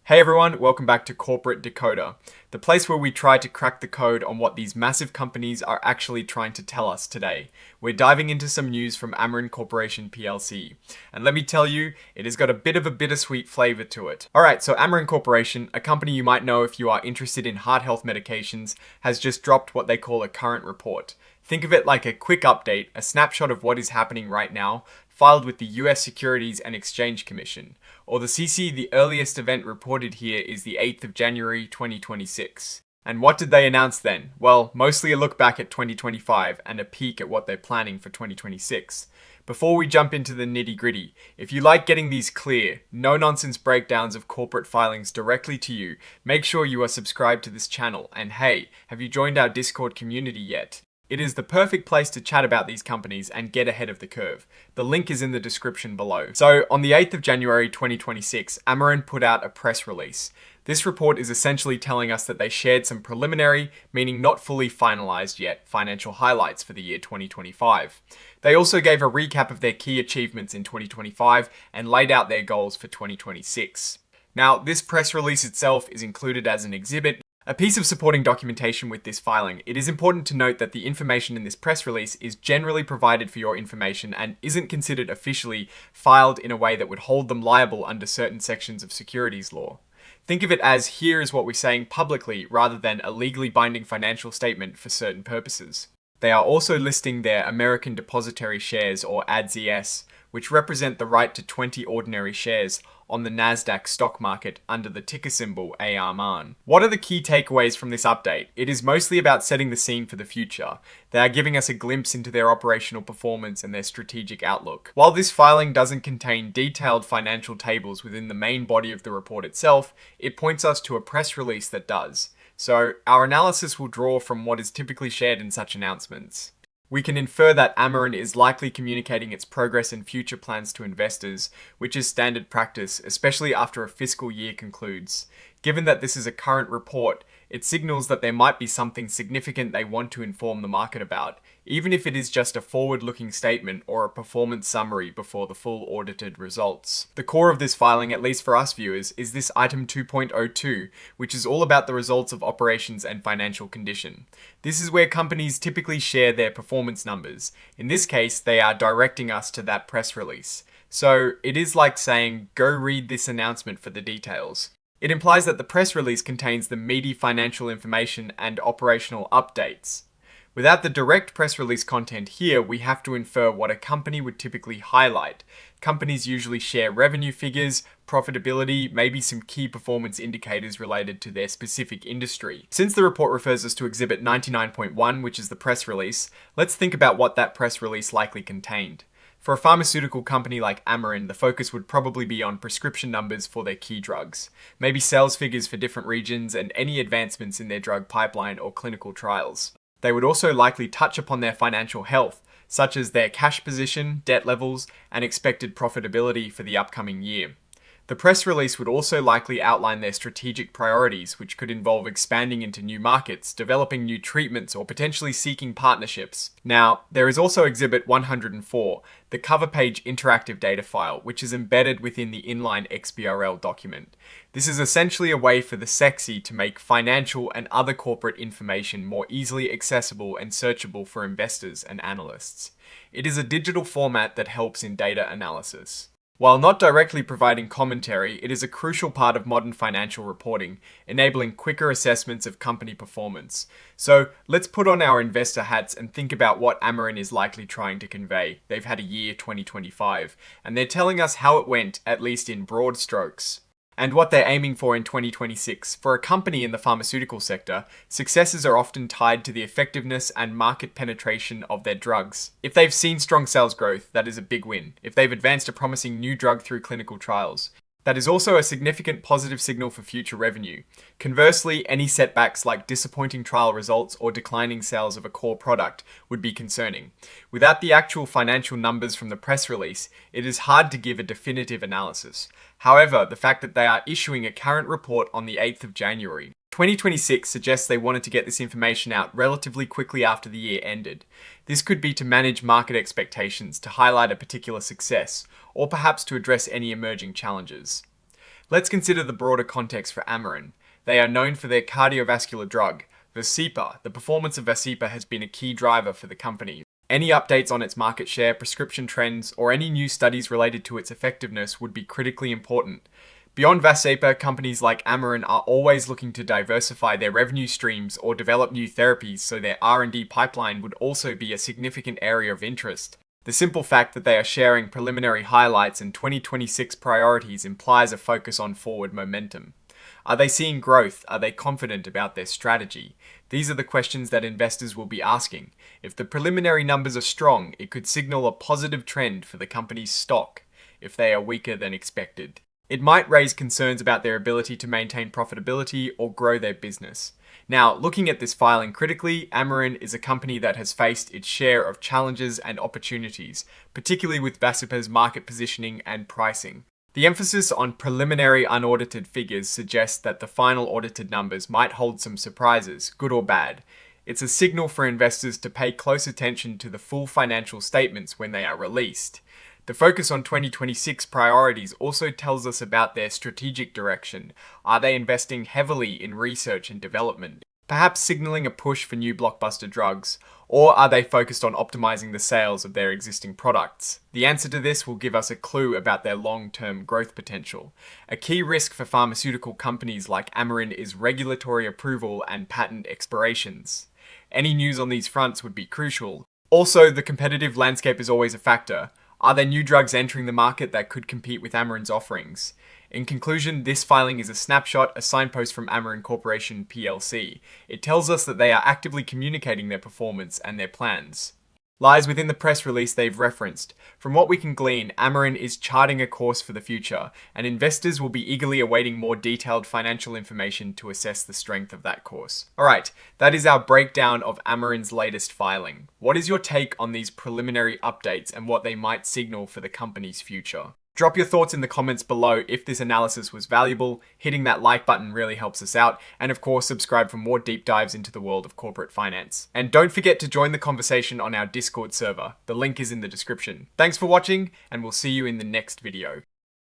Hey everyone, welcome back to Corporate Decoder, the place where we try to crack the code on what these massive companies are actually trying to tell us today. We're diving into some news from Amarin Corporation PLC, and let me tell you, it has got a bit of a bittersweet flavor to it. Alright, so Amarin Corporation, a company you might know if you are interested in heart health medications, has just dropped what they call a current report. Think of it like a quick update, a snapshot of what is happening right now, filed with the US Securities and Exchange Commission, or the CC. The earliest event reported here is the 8th of January 2026. And what did they announce then? Well, mostly a look back at 2025 and a peek at what they're planning for 2026. Before we jump into the nitty gritty, if you like getting these clear, no-nonsense breakdowns of corporate filings directly to you, make sure you are subscribed to this channel, and hey, have you joined our Discord community yet? It is the perfect place to chat about these companies and get ahead of the curve. The link is in the description below. So, on the 8th of January 2026, Amarin put out a press release. This report is essentially telling us that they shared some preliminary, meaning not fully finalized yet, financial highlights for the year 2025. They also gave a recap of their key achievements in 2025 and laid out their goals for 2026. Now, this press release itself is included as an exhibit, a piece of supporting documentation with this filing. It is important to note that the information in this press release is generally provided for your information and isn't considered officially filed in a way that would hold them liable under certain sections of securities law. Think of it as, here is what we're saying publicly, rather than a legally binding financial statement for certain purposes. They are also listing their American Depositary Shares, or ADS, which represent the right to 20 ordinary shares on the Nasdaq stock market under the ticker symbol ARMAN. What are the key takeaways from this update? It is mostly about setting the scene for the future. They are giving us a glimpse into their operational performance and their strategic outlook. While this filing doesn't contain detailed financial tables within the main body of the report itself, it points us to a press release that does. So, our analysis will draw from what is typically shared in such announcements. We can infer that Amarin is likely communicating its progress and future plans to investors, which is standard practice, especially after a fiscal year concludes. Given that this is a current report, it signals that there might be something significant they want to inform the market about, even if it is just a forward-looking statement or a performance summary before the full audited results. The core of this filing, at least for us viewers, is this item 2.02, which is all about the results of operations and financial condition. This is where companies typically share their performance numbers. In this case, they are directing us to that press release. So it is like saying, go read this announcement for the details. It implies that the press release contains the meaty financial information and operational updates. Without the direct press release content here, we have to infer what a company would typically highlight. Companies usually share revenue figures, profitability, maybe some key performance indicators related to their specific industry. Since the report refers us to Exhibit 99.1, which is the press release, let's think about what that press release likely contained. For a pharmaceutical company like Amarin, the focus would probably be on prescription numbers for their key drugs, maybe sales figures for different regions and any advancements in their drug pipeline or clinical trials. They would also likely touch upon their financial health, such as their cash position, debt levels, and expected profitability for the upcoming year. The press release would also likely outline their strategic priorities, which could involve expanding into new markets, developing new treatments, or potentially seeking partnerships. Now, there is also Exhibit 104, the cover page interactive data file, which is embedded within the inline XBRL document. This is essentially a way for the sexy to make financial and other corporate information more easily accessible and searchable for investors and analysts. It is a digital format that helps in data analysis. While not directly providing commentary, it is a crucial part of modern financial reporting, enabling quicker assessments of company performance. So let's put on our investor hats and think about what Amarin is likely trying to convey. They've had a year 2025, and they're telling us how it went, at least in broad strokes. And what they're aiming for in 2026. For a company in the pharmaceutical sector, successes are often tied to the effectiveness and market penetration of their drugs. If they've seen strong sales growth, that is a big win. If they've advanced a promising new drug through clinical trials, that is also a significant positive signal for future revenue. Conversely, any setbacks like disappointing trial results or declining sales of a core product would be concerning. Without the actual financial numbers from the press release, it is hard to give a definitive analysis. However, the fact that they are issuing a current report on the 8th of January, 2026 suggests they wanted to get this information out relatively quickly after the year ended. This could be to manage market expectations, to highlight a particular success, or perhaps to address any emerging challenges. Let's consider the broader context for Amarin. They are known for their cardiovascular drug, Vascepa. The performance of Vascepa has been a key driver for the company. Any updates on its market share, prescription trends, or any new studies related to its effectiveness would be critically important. Beyond Vascepa, companies like Amarin are always looking to diversify their revenue streams or develop new therapies, so their R&D pipeline would also be a significant area of interest. The simple fact that they are sharing preliminary highlights and 2026 priorities implies a focus on forward momentum. Are they seeing growth? Are they confident about their strategy? These are the questions that investors will be asking. If the preliminary numbers are strong, it could signal a positive trend for the company's stock. If they are weaker than expected, it might raise concerns about their ability to maintain profitability or grow their business. Now, looking at this filing critically, Amarin is a company that has faced its share of challenges and opportunities, particularly with Vascepa's market positioning and pricing. The emphasis on preliminary unaudited figures suggests that the final audited numbers might hold some surprises, good or bad. It's a signal for investors to pay close attention to the full financial statements when they are released. The focus on 2026 priorities also tells us about their strategic direction. Are they investing heavily in research and development, perhaps signaling a push for new blockbuster drugs? Or are they focused on optimizing the sales of their existing products? The answer to this will give us a clue about their long-term growth potential. A key risk for pharmaceutical companies like Amarin is regulatory approval and patent expirations. Any news on these fronts would be crucial. Also, the competitive landscape is always a factor. Are there new drugs entering the market that could compete with Amarin's offerings? In conclusion, this filing is a snapshot, a signpost from Amarin Corporation plc. It tells us that they are actively communicating their performance and their plans. Lies within the press release they've referenced. From what we can glean, Amarin is charting a course for the future, and investors will be eagerly awaiting more detailed financial information to assess the strength of that course. Alright, that is our breakdown of Amarin's latest filing. What is your take on these preliminary updates and what they might signal for the company's future? Drop your thoughts in the comments below if this analysis was valuable. Hitting that like button really helps us out. And of course, subscribe for more deep dives into the world of corporate finance. And don't forget to join the conversation on our Discord server. The link is in the description. Thanks for watching, and we'll see you in the next video.